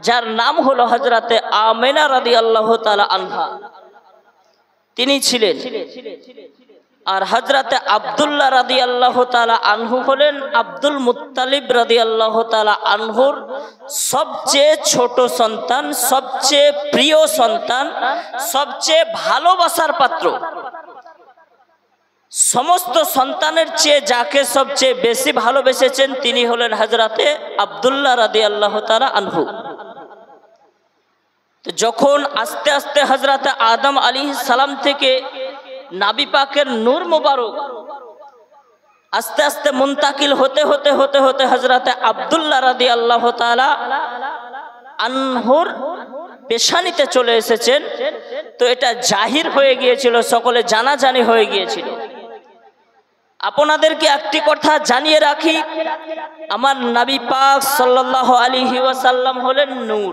যার নাম হলো হযরতে আমেনা রাদিয়াল্লাহু তাআলা আনহা, তিনি ছিলেন। আর হযরতে আব্দুল্লাহ রাদিয়াল্লাহু তাআলা আনহু হলেন আব্দুল মুত্তালিব রাদিয়াল্লাহু তাআলা আনহুর সবচেয়ে ছোট সন্তান, সবচেয়ে প্রিয় সন্তান, সবচেয়ে ভালোবাসার পাত্র। সমস্ত সন্তানের চেয়ে যাকে সবচেয়ে বেশি ভালোবেসেছেন তিনি হলেন হযরতে আব্দুল্লাহ রাদিয়াল্লাহু তাআলা আনহু। তো যখন আস্তে আস্তে হযরতে আদম আলাইহিস সালাম থেকে নবী পাকের নূর মোবারক আস্তে আস্তে মুনতাকিল হতে হতে হতে হতে হযরতে আব্দুল্লাহ রাদিয়াল্লাহু তাআলা আনহুর পেশানিতে চলে এসেছেন। তো এটা জাহির হয়ে গিয়েছিল, সকলে জানাজানি হয়ে গিয়েছিল। আপনাদেরকে একটি কথা জানিয়ে রাখি, আমার নবী পাক সাল্লাল্লাহু আলাইহি ওয়াসাল্লাম হলেন নূর,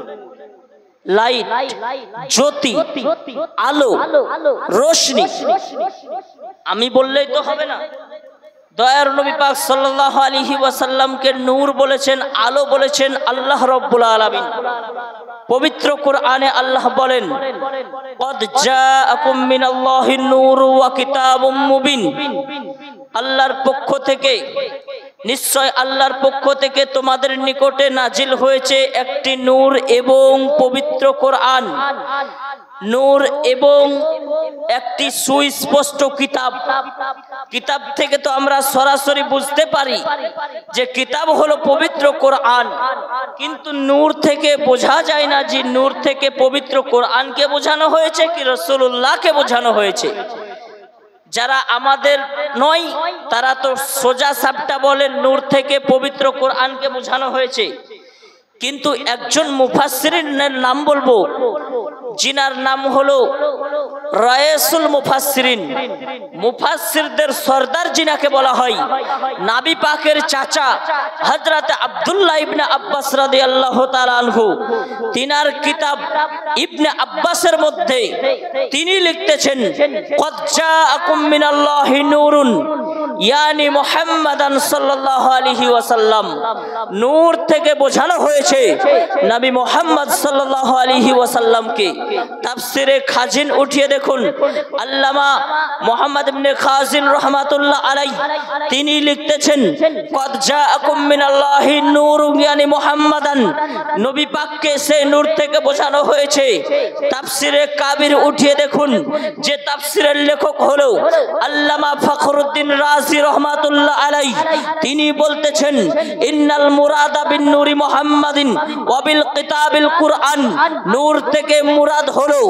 লাইট, জ্যোতি, আলো, রোশনি। আমি বললেই তো হবে না, দয়ার নবী পাক সাল্লাল্লাহু আলাইহি ওয়াসাল্লামকে নূর বলেছেন, আলো বলেছেন আল্লাহ রাব্বুল আলামিন। পবিত্র কোরআনে আল্লাহ বলেন, ক্বাদ জাআকুম মিনাল্লাহি নূরু ওয়া কিতাবুম মুবিন। আল্লাহর পক্ষ থেকে, নিশ্চয় আল্লাহর পক্ষ থেকে তোমাদের নিকটে নাজিল হয়েছে একটি নূর এবং পবিত্র কোরআন, নূর এবং একটি সুস্পষ্ট কিতাব। কিতাব থেকে তো আমরা সরাসরি বুঝতে পারি যে কিতাব হলো পবিত্র কোরআন, কিন্তু নূর থেকে বোঝা যায় না যে নূর থেকে পবিত্র কোরআনকে বোঝানো হয়েছে কি রাসূলুল্লাহকে বোঝানো হয়েছে। যারা আমাদের নয় তারা তো সোজা সাপটা বলেন নূর থেকে পবিত্র কোরআনকে বোঝানো হয়েছে, কিন্তু একজন মুফাসসিরিনের নাম বলবো, জিনার নাম হলো রায়েসুল মুফাসসিরিন। মুফাসসিরদের সরদার জিনাকে বলা হয়, নবী পাকের চাচা হযরত আব্দুল্লাহ ইবনে আব্বাস রাদিয়াল্লাহু তাআলা আনহু, তিনার কিতাব ইবনে আব্বাসের মধ্যে তিনি লিখতেছেন, ক্বাদ জাআকুম মিনাল্লাহি নূরুন ইয়ানি মুহাম্মাদান সাল্লাল্লাহু আলাইহি ওয়াসাল্লাম। নূর থেকে বোঝানো হয়েছে নবী মুহাম্মদ সাল্লাল্লাহু আলাইহি ওয়াসাল্লামকে। তাফসিরে খাজিন উঠিয়ে দেখুন, আল্লামা মুহাম্মদ ইবনে খাজিন রাহমাতুল্লাহ আলাইহি তিনি লিখতেছেন, ক্বাদ জাআকুম মিনাল্লাহি নূরুন ইয়ানি মুহাম্মাদান। নবী পাককে সে নূর থেকে বোঝানো হয়েছে। তাফসিরে কাবির উঠিয়ে দেখুন, যে তাফসিরের লেখক হলো আল্লামা ফখরুদ্দিন রাজি রাহমাতুল্লাহ আলাইহি, তিনি বলতেছেন, ইন্নাল মুরাদা বিন নূরি মুহাম্মাদিন ওয়া বিল কিতাবিল কুরআন। নূর থেকে মুরাদ হলো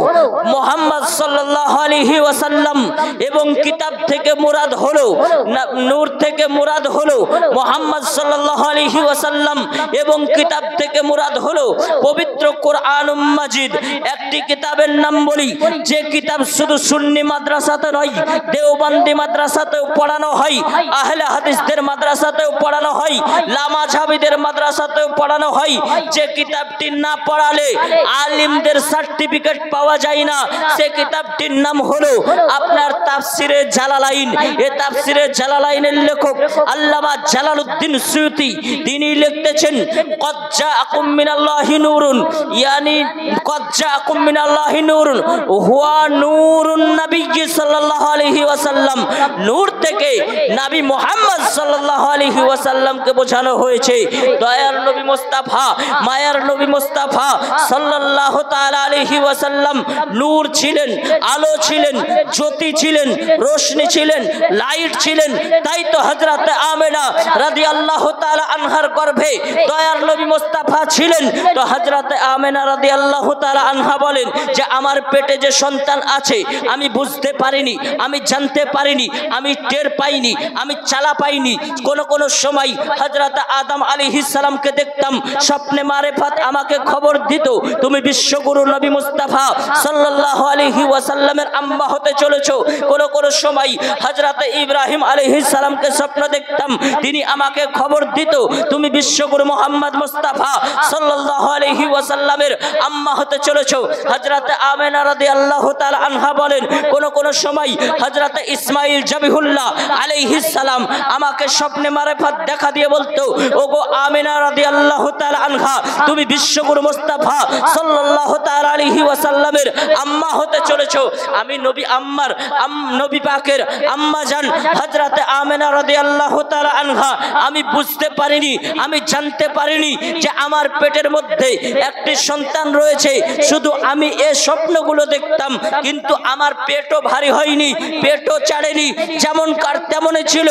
মুহাম্মদ সাল্লাল্লাহু আলাইহি ওয়াসাল্লাম, এবং কিতাব থেকে মুরাদ হলো, নূর থেকে মুরাদ হলো মুহাম্মদ সাল্লাল্লাহু আলাইহি ওয়াসাল্লাম, এবং কিতাব থেকে মুরাদ হলো পবিত্র কোরআনুম মাজিদ। একটি কিতাবের নাম বলি, যে কিতাব শুধু সুন্নি মাদ্রাসাতে নয়, দেওবন্দি মাদ্রাসাতেও পড়ানো হয়, আহলে হাদিসদের মাদ্রাসাতেও পড়ানো হয়, লামাঝাবিদের মাদ্রাসাতেও পড়ানো হয়। যে কিতাবটি না পড়ালে আলিমদের সার্টিফিকেট পাওয়া যায় না, সে কিতাবটির নাম হলো আপনার তাফসিরে জালালাইন। এই তাফসিরে জালালাইনের লেখক আল্লামা জালালউদ্দিন সুয়ুতি, তিনি লিখতেছেন, ক্বাদ জাআকুম মিনাল্লাহি নূরুন ইয়ানি ক্বাদ জাআকুম মিনাল্লাহি নূরুন হুয়া নূরুন নবী সাল্লাল্লাহু আলাইহি ওয়াসাল্লাম। নূর থেকে নবী মুহাম্মদ সাল্লাল্লাহু আলাইহি ওয়াসাল্লামকে বোঝানো হয়েছে। দয়ার নবী মুস্তাফা, মায়ার নবী মুস্তাফা সাল্লাল্লাহু তাআলা আলাইহি ওয়াসাল্লাম নূর ছিলেন, আলো ছিলেন, জ্যোতি ছিলেন, রোশনি ছিলেন, লাইট ছিলেন। তাই তো হযরতে আমেনা রাদিয়াল্লাহু তাআলা আনহার গর্ভে দয়ার নবী মুস্তাফা ছিলেন। তো হযরতে আমেনা রাদিয়াল্লাহু তাআলা আনহা বলেন যে আমার পেটে যে সন্তান আছে আমি বুঝতে পারিনি, আমি জানতে পারিনি, আমি টের পাইনি, আমি চালা পাইনি। কোন সময় হযরতে আদম আলাইহিস সালামকে দেখতাম স্বপ্নে মারেফাত আমাকে খবর দিত, তুমি বিশ্বগুরু নবী মুস্তাফা সাল্লাল্লাহু আলাইহি ওয়াসাল্লামের আম্মা হতে চলেছো। কোন সময় হযরতে ইব্রাহিম আলাইহিস সালামকে স্বপ্ন দেখতাম, তিনি আমাকে খবর দিত, তুমি বিশ্বগুরু মুহাম্মদ মুস্তাফা সাল্লাল্লাহু আলাইহি ওয়াসাল্লামের আম্মা হতে চলেছো। হযরতে আমেনা রাদিয়াল্লাহু তাআলা আনহা বলেন, কোন সময় হযরতে ইসমাঈল জবিহুল্লাহ আলাইহিস সালাম আমাকে স্বপ্নে মারেফাত দেখা দিয়ে বলতো, ওগো আমিনা রাদিয়াল্লাহু তাআলা আনহা, তুমি বিশ্বগুরু মুস্তাফা সাল্লাল্লাহু তাআলা আলাইহি ওয়াসাল্লামের আম্মা হতে চলেছো। আমি নবী পাকের আম্মা জান হযরতে আমিনা রাদিয়াল্লাহু তাআলা আনহা আমি বুঝতে পারিনি, আমি জানতে পারিনি যে আমার পেটের মধ্যে একটি সন্তান রয়েছে। শুধু আমি এই স্বপ্নগুলো দেখতাম, কিন্তু আমার পেটও ভারী হয়নি, পেটও চাড়েনি, যেমন কার তেমনই ছিল।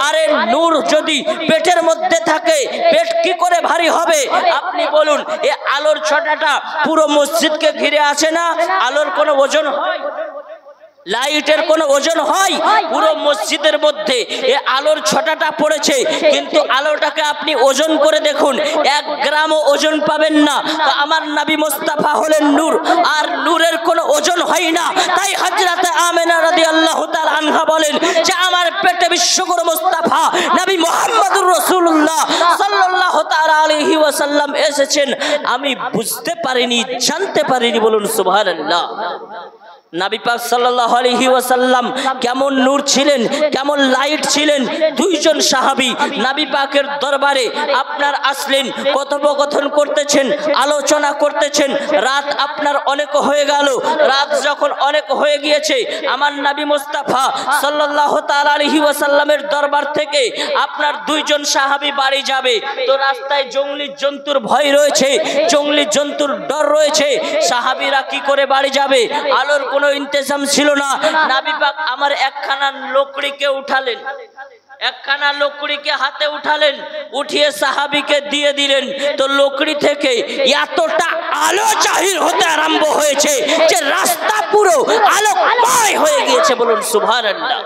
আরে নূর যদি পেটের মধ্যে থাকে, পেট কি করে ভারী হবে? আপনি বলুন, এই আলোর ছটাটা পুরো মসজিদকে ঘিরে আছে না? আলোর কোনো ওজন হয়? লাইটের কোনো ওজন হয়? পুরো মসজিদের মধ্যে এই আলোর ছটাটা পড়েছে, কিন্তু আলোটাকে আপনি ওজন করে দেখুন, 1 গ্রামও ওজন পাবেন না। তো আমার নবী মুস্তাফা হলেন নূর, আর নূরের কোনো ওজন হয় না। তাই হযরতে আমিনা রাদিয়াল্লাহু তাআলা আনহা বলেন যে আমার পেটে বিশ্বগুরু মুস্তাফা নবী মুহাম্মদুর রাসূলুল্লাহ সাল্লাল্লাহু তাআলা আলাইহি ওয়াসাল্লাম এসেছেন, আমি বুঝতে পারিনি, জানতে পারিনি। বলুন সুবহানাল্লাহ। নবী পাক সাল্লাল্লাহু আলাইহি ওয়াসাল্লাম কেমন নূর ছিলেন, কেমন লাইট ছিলেন। 2 জন সাহাবী নবী পাকের দরবারে আপনার আসলেন, কথোপকথন করতেছেন, আলোচনা করতেছেন। রাত আপনার অনেক হয়ে গেল। রাত যখন অনেক হয়ে গিয়েছে, আমার নবী মুস্তাফা সাল্লাল্লাহু তাআলা আলাইহি ওয়াসাল্লামের দরবার থেকে আপনার 2 জন সাহাবী বাড়ি যাবে। তো রাস্তায় জঙ্গলি জন্তুর ভয় রয়েছে, জঙ্গলি জন্তুর ডর রয়েছে। সাহাবীরা কি করে বাড়ি যাবে? আলোর কোনো ইন্তজাম ছিল না। নবী পাক আমার একখানা লকড়িকে উঠালেন, একখানা লকড়িকে হাতে উঠালেন, উঠিয়ে সাহাবীকে দিয়ে দিলেন। তো লকড়ি থেকে এতটা আলো জাহির হতে আরম্ভ হয়েছে যে রাস্তা পুরো আলোকময় হয়ে গিয়েছে। বলুন সুবহানাল্লাহ।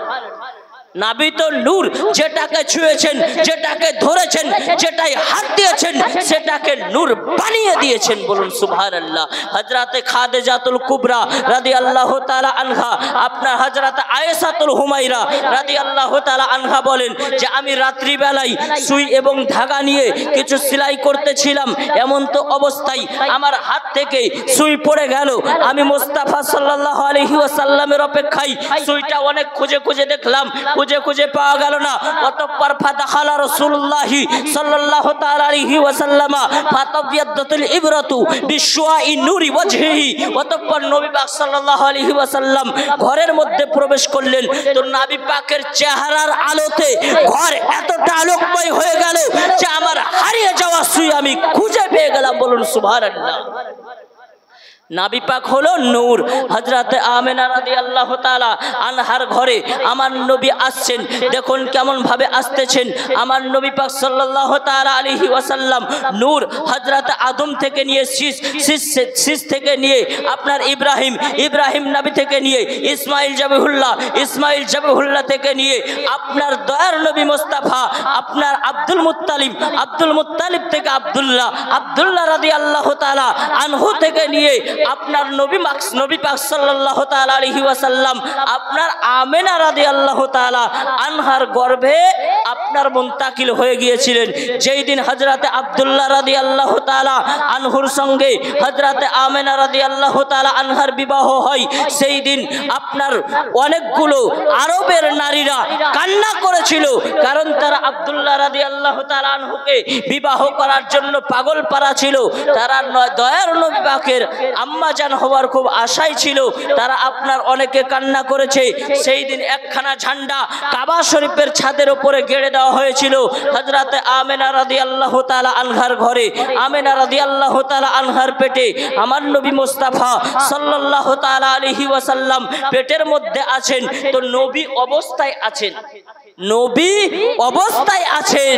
নবী তো নূর, যেটাকে ছুঁয়েছেন, যেটাকে ধরেছেন, যেটাই হাত দিয়েছেন, সেটাকে নূর বানিয়ে দিয়েছেন। বলুন সুবহানাল্লাহ। হযরতে খাদিজাতুল কুবরা রাদিয়াল্লাহু তাআলা আনহা, আপনার হযরতে আয়েশাতুল হুমায়রা রাদিয়াল্লাহু তাআলা আনহা বলেন যে আমি রাত্রি বেলায় সুই এবং ধাগা নিয়ে কিছু সেলাই করতেছিলাম। এমন তো অবস্থায় আমার হাত থেকে সুই পড়ে গেল। আমি মুস্তাফা সাল্লাল্লাহু আলাইহি ওয়াসাল্লামের অপেক্ষায় সুইটা অনেক খুঁজে খুঁজে দেখলাম, খুঁজে খুঁজে পাওয়া গেল না। অতঃপর ফাদাখালা রাসূলুল্লাহ সাল্লাল্লাহু তাআলা আলাইহি ওয়াসাল্লাম ফাতাবিয়াদাতুল ইবরাতু বিশুআই নূরি ওয়াজহিহি। অতঃপর নবী পাক সাল্লাল্লাহু আলাইহি ওয়াসাল্লাম ঘরের মধ্যে প্রবেশ করলেন। তো নবী পাকের চেহারার আলোতে ঘর এতটা আলোকময় হয়ে গেল যে আমার হারিয়ে যাওয়া সুই আমি খুঁজে পেয়ে গেলাম। বলুন সুবহানাল্লাহ। নবী পাক হলো নূর। হযরতে আমিনা রাদিয়াল্লাহু তাআলা আনহার ঘরে আমার নবী আসছেন। দেখুন কেমন ভাবে আসতেছেন। আমার নবী পাক সাল্লাল্লাহু তাআলা আলাইহি ওয়াসাল্লাম নূর হযরতে আদম থেকে নিয়ে শীষ থেকে নিয়ে আপনার ইব্রাহিম নবী থেকে নিয়ে ইসমাইল জাবিহুল্লাহ থেকে নিয়ে আপনার দয়ার নবী মুস্তাফা আপনার আব্দুল মুত্তালিব থেকে আব্দুল্লাহ রাদিয়াল্লাহু তাআলা আনহু থেকে নিয়ে আপনার নবী পাক সাল্লাল্লাহু তাআলা আলাইহি ওয়াসাল্লাম আপনার আমিনা রাদিয়াল্লাহু তাআলা আনহার গর্ভে আপনার মুনতাকিল হয়ে গিয়েছিলেন। যেই দিন হযরতে আব্দুল্লাহ রাদিয়াল্লাহু তাআলা আনহুর সঙ্গে হযরতে আমিনা রাদিয়াল্লাহু তাআলা আনহার বিবাহ হয়, সেই দিন আপনার অনেকগুলো আরবের নারীরা কান্না করেছিল, কারণ তারা আব্দুল্লাহ রাদিয়াল্লাহু তাআলা আনহুকে বিবাহ করার জন্য পাগল পারা ছিল। তারা দয়ার নবী পাকের আম্মা জান হওয়ার খুব আশায় ছিল। তারা আপনার অনেকে কান্না করেছে। সেই দিন একখানা ঝান্ডা কাবা শরীফের ছাদের উপরে গেড়ে দেওয়া হয়েছিল হযরতে আমিনা রাদিয়াল্লাহু তাআলা আনহার ঘরে। আমিনা রাদিয়াল্লাহু তাআলা আনহার পেটে আমার নবী মুস্তাফা সাল্লাল্লাহু তাআলা আলাইহি ওয়াসাল্লাম পেটের মধ্যে আছেন। তো নবী অবস্থায় আছেন, নবী অবস্থায় আছেন।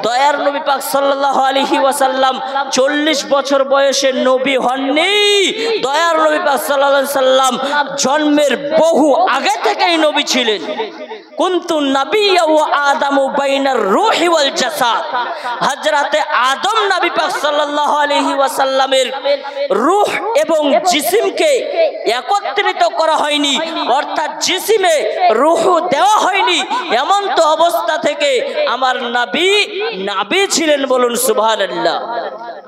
দয়ার নবী পাক সাল্লাল্লাহু আলাইহি ওয়াসাল্লাম 40 বছর বয়সে নবী হননি। দয়ার নবী পাক সাল্লাল্লাহু আলাইহি সাল্লাম জন্মের বহু আগে থেকেই নবী ছিলেন। কুনতু নাবিয়্যা ওয়া আদামু বাইনার রূহি ওয়াল জাসাদ। হযরতে আদম নবী পাক সাল্লাল্লাহু আলাইহি ওয়াসাল্লামের রূহ এবং জিসিমকে একত্রিত করা হয়নি, অর্থাৎ জিসিমে রূহ দেওয়া হয়নি। এমন তো অবস্থা থেকে আমার নবী ছিলেন। বলুন সুবহানাল্লাহ।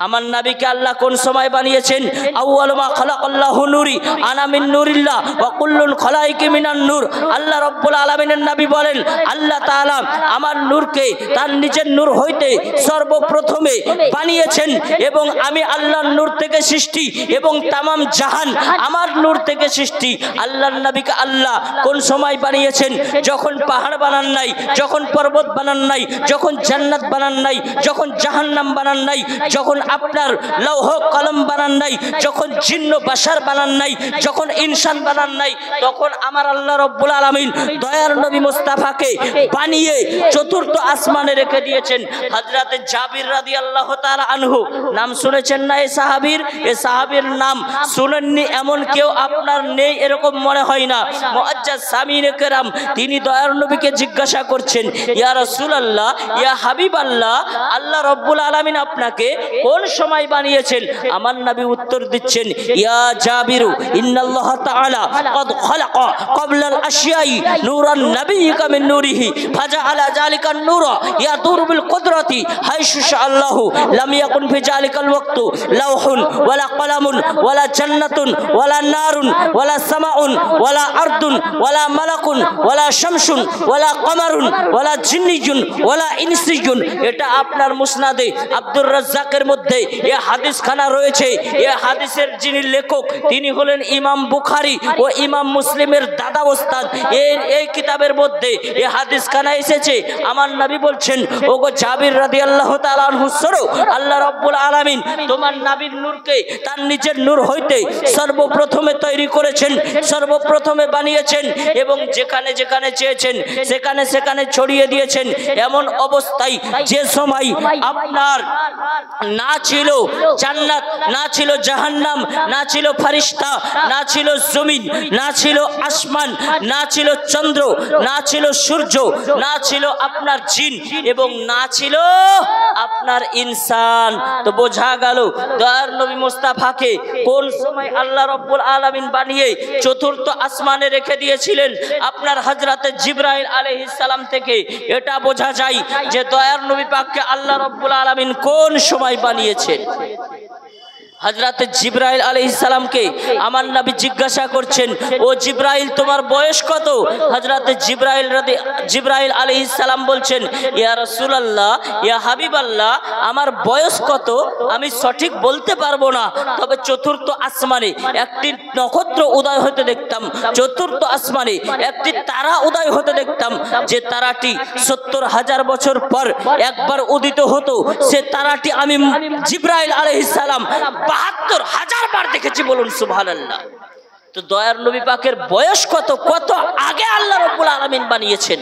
আমার নবীকে আল্লাহ কোন সময় বানিয়েছেন? আউয়ালু মা খালাকাল্লাহু নূরি আনা মিন নূরিল্লাহ ওয়া কুল্লুল খালাইকি মিনান নূর। আল্লাহ রাব্বুল আলামিনের নবী বলেন, আল্লাহ তাআলা আমার নূরকে তার নিজের নূর হইতে সর্বপ্রথমে বানিয়েছেন এবং আমি আল্লাহর নূর থেকে সৃষ্টি এবং তামাম জাহান আমার নূর থেকে সৃষ্টি। আল্লাহর নবীকে আল্লাহ কোন সময় বানিয়েছেন? যখন পাহাড় বানান নাই, যখন পর্বত বানান নাই, যখন জান্নাত বানান নাই, যখন জাহান্নাম বানান নাই, যখন আপনার লৌহ কলম বানান নাই, যখন জিন্ন বাশার বানান নাই, যখন ইনসান বানান নাই, তখন আমার আল্লাহ রাব্বুল আলামিন দয়ার নবী মুস্তাফাকে বানিয়ে চতুর্থ আসমানে রেখে দিয়েছেন। হযরতে জাবির রাদিয়াল্লাহু তাআলা আনহু, নাম শুনেছেন না এই সাহাবীর? এই সাহাবীর নাম শুনেননি এমন কেউ আপনার নেই এরকম মনে হয় না। মুআজ্জাজ সামিনে কেরাম তিনি দয়ার নবীকে জিজ্ঞাসা করছেন, ইয়া রাসূলুল্লাহ, ইয়া হাবিবাল্লাহ, আল্লাহ রাব্বুল আলামিন আপনাকে কোন সময় বানিয়েছেন? আমার নবী উত্তর দিচ্ছেন, ইয়া জাবিরু ইন্নাল্লাহ তাআলা ক্বাদ খালাকা ক্বাবলাল আশিয়াই নূরান নাবিয়্যিকা মিন নূরিহি ফাজাআলা যালিকান নূরা ইয়াদুরু বিল কুদরাতি হাইসু শাআল্লাহু লাম ইয়াকুন ফি যালিকাল ওয়াক্তু লাওহুন ওয়ালা কলামুন ওয়ালা জান্নাতুন ওয়ালা নারুন ওয়ালা সামাউন ওয়ালা আরদুন ওয়ালা মালাকুন ওয়ালা শামসুন ওয়ালা কমারুন ওয়ালা জিন্নিয়ুন ওয়ালা ইনসিয়ুন। এটা আপনার মুসনাদে আব্দুর রাজ্জাকের মধ্যে এই হাদিস খানা রয়েছে। এই হাদিসের যিনি লেখক তিনি হলেন ইমাম বুখারী ও ইমাম মুসলিমের দাদা ওস্তাদ। এই কিতাবের মধ্যে এই হাদিস খানা এসেছে। আমার নবী বলছেন, ওগো জাবির রাদিয়াল্লাহু তাআলা আনহু সরো, আল্লাহ রাব্বুল আলামিন তোমার নবীর নূরকে তার নিজের নূর হইতে সর্বপ্রথমে তৈরি করেছেন, সর্বপ্রথমে বানিয়েছেন এবং যেখানে যেখানে চেয়েছেন সেখানে সেখানে ছড়িয়ে দিয়েছেন। এমন অবস্থায় যে সময় আপনার না ছিল জান্নাত, না ছিল জাহান্নাম, না ছিল ফারিস্তা, না ছিল জমিন, না ছিল আসমান, না ছিল চন্দ্র, না ছিল সূর্য, না ছিল আপনার জিন এবং না ছিল আপনার ইনসান। তো বোঝা গেল দয়ার নবী মুস্তাফাকে কোন সময় আল্লাহ রাব্বুল আলামিন বানিয়ে চতুর্থ আসমানে রেখে দিয়েছিলেন। আপনার হযরতে জিবরাইল আলাইহিস সালাম থেকে এটা বোঝা যায় যে দয়ার নবী পাককে আল্লাহ রাব্বুল আলামিন কোন সময় বানিয়েছেন। হযরতে জিবরাইল আলাইহিস সালামকে আমার নবী জিজ্ঞাসা করছেন, ও জিবরাইল তোমার বয়স কত? হযরতে জিবরাইল আলাইহিস সালাম বলছেন, ইয়া রাসূলুল্লাহ, ইয়া হাবিবাল্লাহ, আমার বয়স কত আমি সঠিক বলতে পারবো না, তবে চতুর্থ আসমানে একটি নক্ষত্র উদয় হতে দেখতাম, চতুর্থ আসমানে একটি তারা উদয় হতে দেখতাম, যে তারাটি ৭০,০০০ বছর পর একবার উদিত হতো। সে তারাটি আমি জিবরাইল আলাইহিস সালাম ৭২,০০০ বার দেখেছি, বলুন সুবহানাল্লাহ। তো দয়ার নবী পাকের বয়স কত, কত আগে আল্লাহ রাব্বুল আলামিন বানিয়েছেন।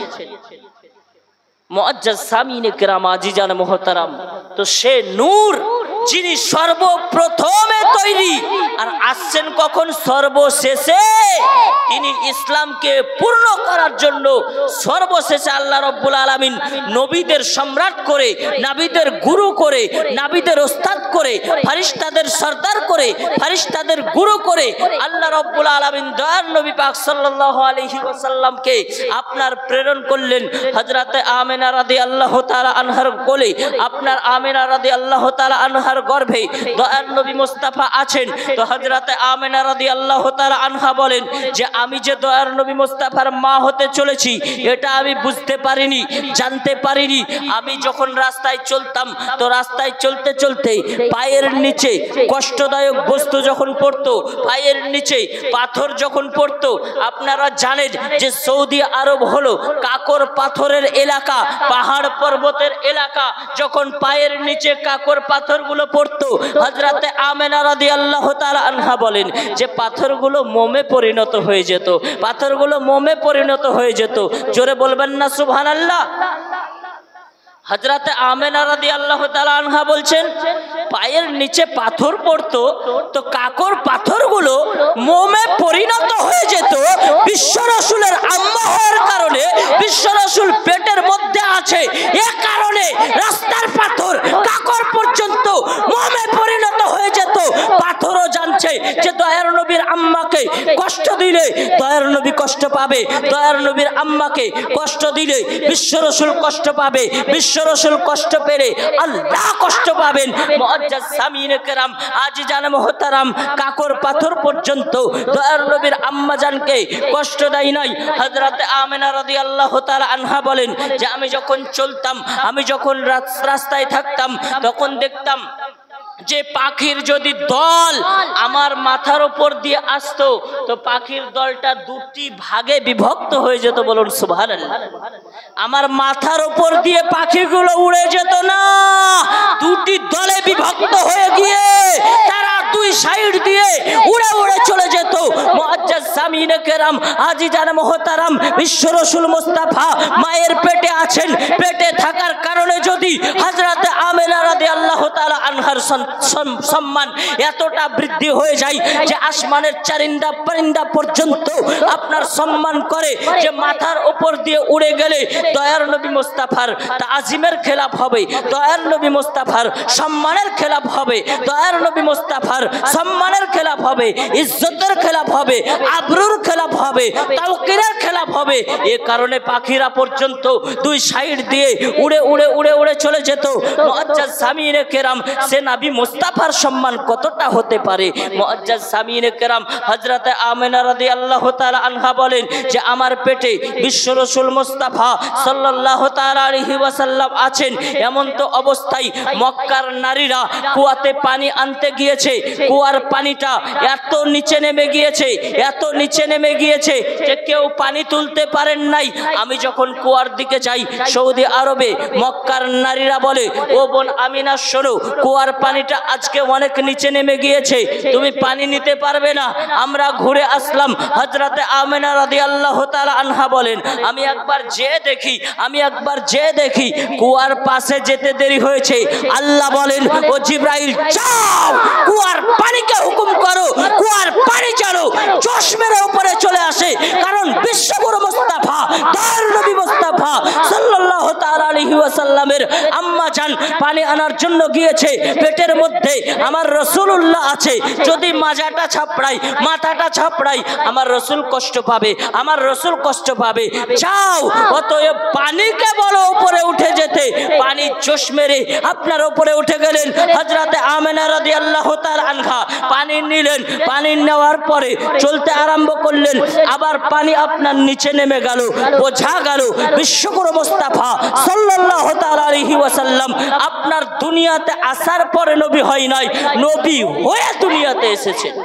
মুআজ্জাজ সামিনে কেরাম আজিজান মুহতারাম, তো সে নূর যিনি সর্বপ্রথমে তৈরি আর আসছেন কখন? সর্বশেষে। তিনি ইসলামকে পূর্ণ করার জন্য সর্বশেষে আল্লাহ রাব্বুল আলামিন নবীদের সম্রাট করে, নবীদের গুরু করে, নবীদের ওস্তাদ করে, ফেরেশতাদের সরদার করে, ফেরেশতাদের গুরু করে আল্লাহ রাব্বুল আলামিন দয়ার নবী পাক সাল্লাল্লাহু আলাইহি ওয়াসাল্লামকে আপনার প্রেরণ করলেন। হযরতে আমিনা রাদিয়াল্লাহু তাআলা আনহার কোলে, আপনার আমিনা রাদিয়াল্লাহু তাআলা আনহার গর্ভে দয়ার নবী মুস্তাফা আছেন। তো হযরতে আমিনা রাদিয়াল্লাহু তাআলা আনহা বলেন যে আমি যে দয়ার নবী মুস্তাফার মা হতে চলেছি এটা আমি বুঝতে পারিনি, জানতে পারিনি। আমি যখন রাস্তায় চলতাম, তো রাস্তায় চলতে চলতে পায়ের নিচে কষ্টদায়ক বস্তু যখন পড়তো, পায়ের নিচে পাথর যখন পড়তো, আপনারা জানেন যে সৌদি আরব হলো কাকর পাথরের এলাকা, পাহাড় পর্বতের এলাকা। যখন পায়ের নিচে কাকর পাথরগুলো পড়তো, হযরতে আমিনা রাদিয়াল্লাহু তাআলা আনহা বলেন যে পাথরগুলো মোমে পরিণত হয়ে যেত, পাথরগুলো মোমে পরিণত হয়ে যেত। জোরে বলবেন না সুবহানাল্লাহ। হযরতে আমিনা রাদিয়াল্লাহু তাআলা আনহা বলছেন পায়ের নিচে পাথর পড়তো, তো কাকর পাথরগুলো মোমে পরিণত হয়ে যেত। বিশ্ব রাসূলের আম্মা হওয়ার কারণে, বিশ্ব রাসূল পেটের মধ্যে আছে, এ কারণে রাস্তার পাথর কাকর পর্যন্ত মোমে পরিণত হয়ে যেত। পাথরও জানছে যে দয়ার নবীর আম্মাকে আম্মাকে কষ্ট দিলে দয়ার নবী কষ্ট পাবে, দয়ার নবীর আম্মাকে কষ্ট দিলে বিশ্ব রাসূল কষ্ট পাবে, বিশ্ব রাসূল কষ্ট পেলে আল্লাহ কষ্ট পাবেন। মুআজ্জাজ সামিনে কেরাম, আজিজান মুহতারাম, কাকর পাথর পর্যন্ত দয়ার নবীর আম্মা জানকে কষ্ট দেয় নাই। হযরতে আমিনা রাদিয়াল্লাহু তাআলা আনহা বলেন যে আমি যখন চলতাম, আমি যখন রাস্তায় থাকতাম, তখন দেখতাম যে পাখির যদি দল আমার মাথার উপর দিয়ে আসতো তো পাখির দলটা দুটি ভাগে বিভক্ত হয়ে যেত। বলুন সুবহানাল্লাহ। আমার মাথার উপর দিয়ে পাখিগুলো উড়ে যেত না, দুটি দলে বিভক্ত হয়ে গিয়ে তারা দুই সাইড দিয়ে উড়ে উড়ে চলে যেত। মুআজ্জাজ সামিনে কেরাম, আজিজান মুহতারাম, বিশ্ব রাসূল মুস্তাফা মায়ের পেটে আছেন, পেটে থাকার কারণে যদি হযরতে আমিনা রাদিয়াল্লাহু তাআলা আনহার সম্মান এতটা বৃদ্ধি হয়ে যায় যে আসমানের চারিন্দা পরিন্দা পর্যন্ত আপনার সম্মান করে, যে মাথার উপর দিয়ে উড়ে গেলে দয়ার নবী মুস্তাফার তাজিমের খেলাফ হবে, দয়ার নবী মুস্তাফার সম্মানের খেলাফ হবে, দয়ার নবী মুস্তাফার সম্মানের খেলাফ হবে, ইজ্জতের খেলাফ হবে, আবরুর খেলাফ হবে, তাওকিরের খেলাফ হবে। এ কারণে পাখিরা পর্যন্ত দুই সাইড দিয়ে উড়ে উড়ে উড়ে উড়ে চলে যেত। মুআজ্জাজ সামিনে কেরাম, সে নবী মুস্তাফার সম্মান কতটা হতে পারে। মুআজ্জাজ সামিনে কেরাম, হযরতে আমিনা রাদিয়াল্লাহু তাআলা আনহা বলেন যে আমার পেটে বিশ্ব রাসূল মুস্তাফা সাল্লাল্লাহু তাআলা আলাইহি ওয়াসাল্লাম আছেন। এমন তো অবস্থায় মক্কার নারীরা কুয়াতে পানি আনতে গিয়েছে, কুয়ার পানিটা এত নিচে নেমে গিয়েছে, এত নিচে নেমে গিয়েছে যে কেউ পানি তুলতে পারেন নাই। আমি যখন কুয়ার দিকে যাই সৌদি আরবে, মক্কার নারীরা বলে ও বোন আমিনা শোনো, কুয়ার পানিটা আজকে অনেক নিচে নেমে গিয়েছে, তুমি পানি নিতে পারবে না, আমরা ঘুরে আসলাম। হযরতে আমিনা রাদিয়াল্লাহু তাআলা আনহা বলেন আমি একবার যেয়ে দেখি, আমি একবার যেয়ে দেখি। কুয়ার পাশে যেতে দেরি হয়েছে, আল্লাহ বলেন ও জিবরাইল যাও কুয়ার পানিকে হুকুম করো, কুয়ার পানি চলো চশমের উপরে চলে আসে। কারণ বিশ্বগুরু মুস্তাফা দয়ার নবী মুস্তাফা সাল্লাল্লাহু তাআলা আলাইহি ওয়াসাল্লামের আম্মা জান পানি আনার জন্য গিয়েছে, পেটের মধ্যে আমার রাসূলুল্লাহ আছে, যদি মাজাটা ছাপড়াই, মাথাটা ছাপড়াই আমার রাসূল কষ্ট পাবে, আমার রাসূল কষ্ট পাবে। যাও অতএব পানিকে বলো উপরে উঠে যেতে। পানি জোশ মেরে আপনার উপরে উঠে গেলেন। হযরতে আমিনা রাদিয়াল্লাহু তাআলা আনহা পানি নিলেন, পানি নেওয়ার পরে চলতে আরম্ভ করলেন, আবার পানি আপনার নিচে নেমে গেল। বোঝা গেল বিশ্বগুরু মুস্তাফা সাল্লাল্লাহু তাআলা আলাইহি ওয়াসাল্লাম আপনার দুনিয়াতে আসার পরে নবী হয় নাই, নবী হয়ে দুনিয়াতে এসেছেন।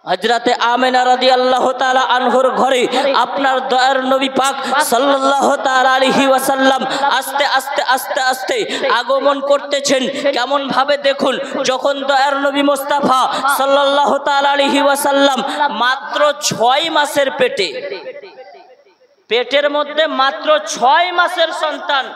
হযরতে আমিনা রাদিয়াল্লাহু তাআলা আনহুর ঘরে আপনার দয়ার নবী পাক সাল্লাল্লাহু তাআলা আলাইহি ওয়াসাল্লাম আস্তে আস্তে আস্তে আস্তে আগমন করতেছেন। কেমন ভাবে দেখুন, যখন দয়ার নবী মুস্তাফা সাল্লাল্লাহু তাআলা আলাইহি ওয়াসাল্লাম মাত্র 6 মাসের পেটে, পেটের মধ্যে মাত্র 6 মাসের সন্তান,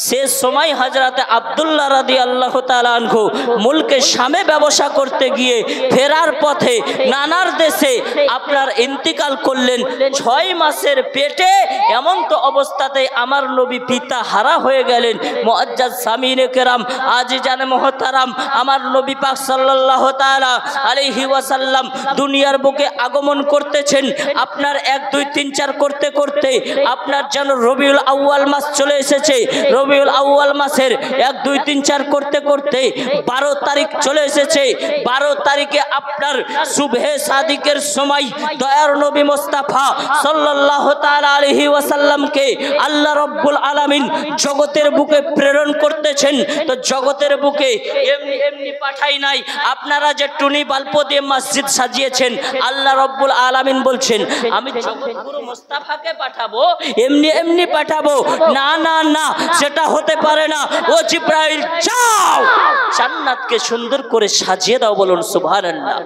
সে সময় হযরতে আব্দুল্লাহ রাদিয়াল্লাহু তাআলা আনহু মুলকে শামে ব্যবসা করতে গিয়ে ফেরার পথে নানার দেশে আপনার ইন্তিকাল করলেন। 6 মাসের পেটে এমন তো অবস্থাতে আমার নবী পিতা হারা হয়ে গেলেন। মুআজ্জাজ সামিনে কেরাম, আজিজান মুহতারাম, আমার নবী পাক সাল্লাল্লাহু তাআলা আলাইহি ওয়াসাল্লাম দুনিয়ার বুকে আগমন করতেছেন। আপনার 1 2 3 4 করতে করতে আপনার যেন রবিউল আউয়াল মাস চলে এসেছে। রবিউল আউয়াল মাসের 1 2 3 4 করতে করতে 12 তারিখ চলে এসেছে। 12 তারিখে আপনার সুবহে সাদিকের সময় দয়ার নবী মুস্তাফা সাল্লাল্লাহু তাআলা আলাইহি ওয়াসাল্লামকে আল্লাহ রাব্বুল আলামিন জগতের বুকে প্রেরণ করতেছেন। তো জগতের বুকে এমনি এমনি পাঠাই নাই। আপনারা যে টুনি বাল্ব দিয়ে মসজিদ সাজিয়েছেন, আল্লাহ রাব্বুল আলামিন বলছেন আমি জগৎগুরু মুস্তাফাকে পাঠাবো, এমনি এমনি পাঠাবো না, না না, সেটা হতে পারে না। ও জিবরাইল যাও জান্নাতকে সুন্দর করে সাজিয়ে দাও। বলুন সুবহানাল্লাহ।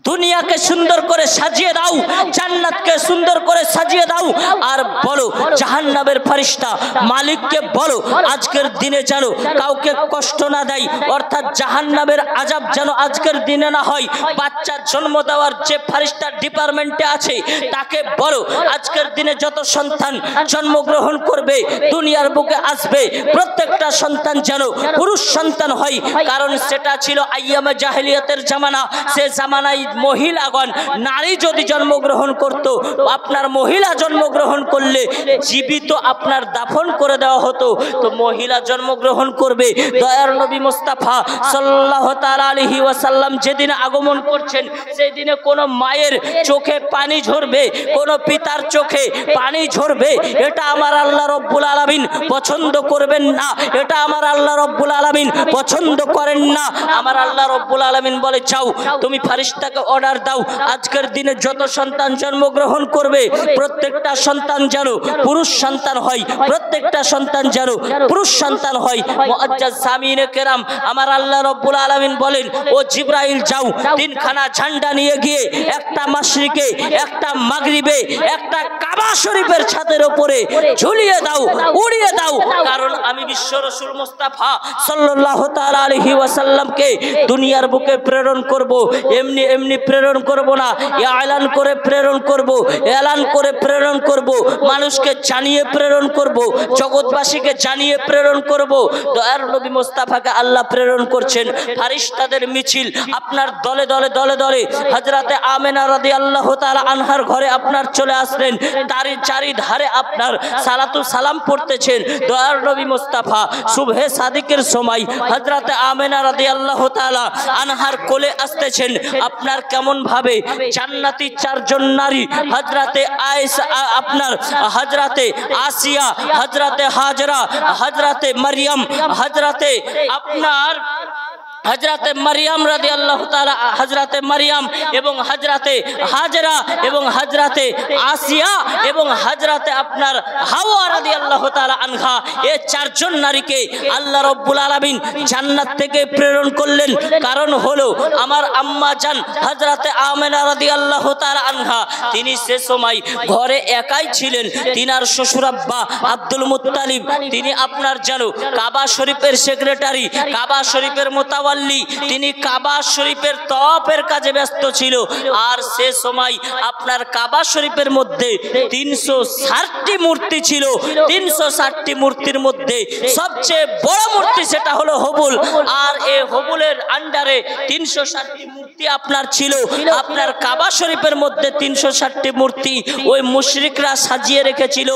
দুনিয়াকে সুন্দর করে সাজিয়ে দাও, জান্নাতকে সুন্দর করে সাজিয়ে দাও। আর বলো জাহান্নামের ফেরেশতা মালিককে বলো আজকের দিনে যেন কাউকে কষ্ট না দেয়, অর্থাৎ জাহান্নামের আযাব যেন আজকের দিনে না হয়। বাচ্চা জন্ম দেওয়ার যে ফেরেশতা ডিপার্টমেন্টে আছে তাকে বলো আজকের দিনে যত সন্তান জন্মগ্রহণ করবে, দুনিয়ার বুকে আসবে, প্রত্যেকটা সন্তান যেন পুরুষ সন্তান হয়। কারণ সেটা ছিল আইয়ামে জাহেলিয়াতের জামানা। সে জামানায় মহিলাগণ নারী যদি জন্মগ্রহণ করত, আপনার মহিলা জন্মগ্রহণ করলে জীবিত আপনার দাফন করে দেওয়া হতো, তো মহিলা জন্মগ্রহণ করবে। দয়ার নবী মুস্তাফা সাল্লাল্লাহু তাআলা আলাইহি ওয়াসাল্লাম যেদিন আগমন করছেন, সেই দিনে কোনো মায়ের চোখে পানি ঝরবে, কোনো পিতার চোখে পানি ঝরবে, এটা আমার আল্লাহ রব্বুল আলামিন পছন্দ করবেন না, এটা আমার আল্লাহ রব্বুল আলামিন পছন্দ করেন না। আমার আল্লাহ রব্বুল আলামিন বলে, যাও তুমি ফেরেশতাকে অর্ডার দাও, আজকের দিনে যত সন্তান জন্মগ্রহণ করবে প্রত্যেকটা সন্তান যেন পুরুষ সন্তান হয়, প্রত্যেকটা সন্তান যেন পুরুষ সন্তান হয়। মুআজ্জাজ সামিনে কেরাম, আমার আল্লাহ রব্বুল আলামিন বলেন, ও জিবরাইল যাও, তিনখানা ঝান্ডা নিয়ে গিয়ে একটা মাশরিকে, একটা মাগরিবে, একটা কাবা শরীফের ছাদের উপরে ঝুলিয়ে দাও, উড়িয়ে দাও, কারণ আমি বিশ্ব রাসূল মুস্তাফা সাল্লাল্লাহু তাআলা আলাইহি ওয়াসাল্লামকে দুনিয়ার বুকে প্রেরণ করব, এমনি এমনি প্রেরণ করব না, এলান করে প্রেরণ করব, এলান করে প্রেরণ করব, মানুষকে জানিয়ে প্রেরণ করব, জগৎবাসীকে জানিয়ে প্রেরণ করব। দয়ার নবী মুস্তাফাকে আল্লাহ প্রেরণ করছেন, ফেরেশতাদের মিছিল আপনার দলে দলে দলে দলে হযরতে আমেনা রাদিয়াল্লাহু তাআলা আনহার ঘরে আপনার চলে আসলেন, তারই চারিধারে আপনার সালাতু সালাম পড়তেছেন। দয়ার নবী মুস্তাফা সুবহে সাদিকের সময় হযরতে আমেনা রাদিয়াল্লাহু তাআলা আনহার কোলে আসতেছেন। আপনার কেমন ভাবে জান্নাতি চারজন নারী, হযরতে আয়েশা, আপনার হযরতে আসিয়া, হযরতে হাজরা, হযরতে মারইয়াম, হযরতে আপনার হযরতে মারইয়াম রাদিয়াল্লাহু তাআলা, হযরতে মারইয়াম এবং হযরতে হাজরা এবং হযরতে আসিয়া এবং হযরতে আপনার হাওয়া রাদিয়াল্লাহু তাআলা আনহা, এই চারজন নারীকে আল্লাহ রাব্বুল আলামিন জান্নাত থেকে প্রেরণ করলেন। কারণ হলো আমার আম্মা জান হযরতে আমেনা রাদিয়াল্লাহু তাআলা আনহা, তিনি সে সময় ঘরে একাই ছিলেন। তিনার শ্বশুর আব্বা আব্দুল মুত্তালিব, তিনি আপনার জানো কাবা শরীফের সেক্রেটারি, কাবা শরীফের মোতাওয়াল্লি, তিনি কাবা শরীফের তওয়াফের কাজে ব্যস্ত ছিল। আর সে সময় আপনার কাবা শরীফের মধ্যে 360টি মূর্তি ছিল। 360টি মূর্তির মধ্যে সবচেয়ে বড় মূর্তি সেটা হলো হবুল, আর এই হবুলের আন্ডারে 360টি মূর্তি আপনার ছিল। আপনার কাবা শরীফের মধ্যে 360টি মূর্তি ওই মুশরিকরা সাজিয়ে রেখেছিল।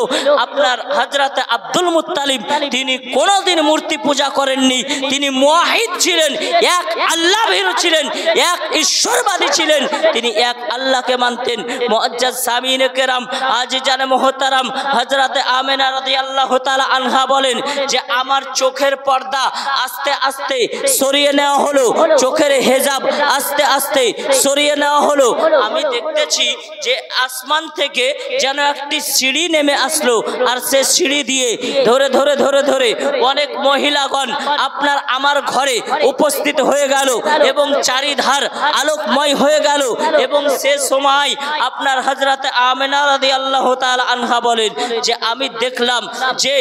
আপনার হযরতে আব্দুল মুত্তালিব, তিনি কোনোদিন মূর্তি পূজা করেননি, তিনি মুওয়াহিদ ছিলেন, এক আল্লাহ ভীরু ছিলেন, এক ঈশ্বরবাদী ছিলেন, তিনি এক আল্লাহকে মানতেন। মুআজ্জাজ সামিনে কেরাম, আজিজানে মুহতারাম, হযরতে আমেনা রাদিয়াল্লাহু তাআলা আনহা বলেন যে আমার চোখের পর্দা আস্তে আস্তে সরিয়ে নেওয়া হলো, চোখের হেজাব আস্তে আস্তে সরিয়ে নেওয়া হলো। আমি দেখতেছি যে আসমান থেকে যেন একটি সিঁড়ি নেমে আসলো, আর সে সিঁড়ি দিয়ে ধরে ধরে ধরে ধরে অনেক মহিলাগণ আপনার আমার ঘরে উপস্থিত হয়ে গেল এবং চারিধার আলোকময় হয়ে গেল। এবং সে সময় আপনার হযরতে আমেনা রাদিয়াল্লাহু তাআলা আনহা বলেন যে আমি দেখলাম যে